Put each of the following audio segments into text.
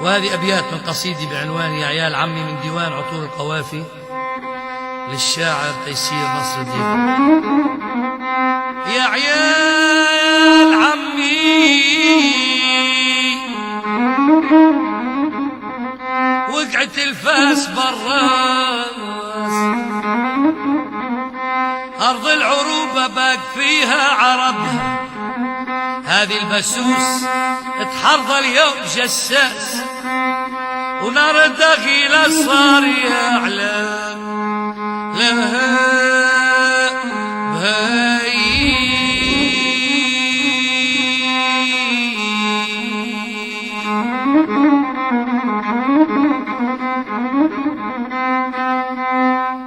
وهذه أبيات من قصيدي بعنوان يا عيال عمي من ديوان عطور القوافي للشاعر تيسير نصر الدين. يا عيال عمي وقعت الفاس بالراس، أرض العروبة باق فيها عربها، هذه البسوس اتحرض اليوم جساس، ونار الدخيلة صار يعلم لها بهي.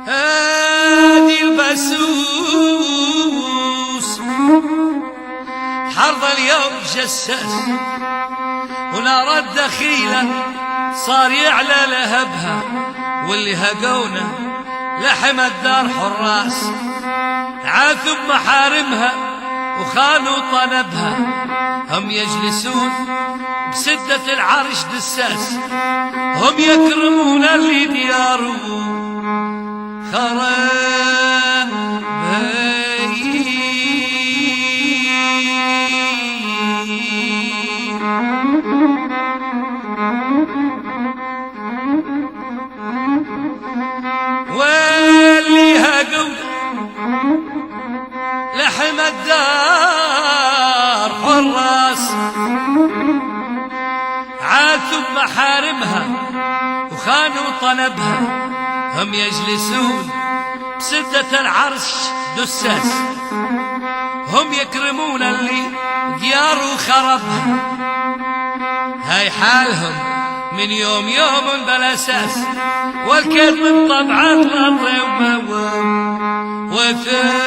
هذه البسوس حرض اليوم جساس، ونار الدخيلة صار يعلى لهبها، واللي هقونا لحم الدار حراس، عاثوا بمحارمها وخانوا طنبها، هم يجلسون بسدة العرش دساس، هم يكرمون اللي دياره خراب بي. واللي هقوا لحم الدار حراس، عاثوا بمحارمها وخانوا طلبها، هم يجلسون بسدة العرش دساس، هم يكرمون اللي دياره خربها، هاي حالهم من يوم يوم بلا اساس، والكيد من طبعات الارض وثاني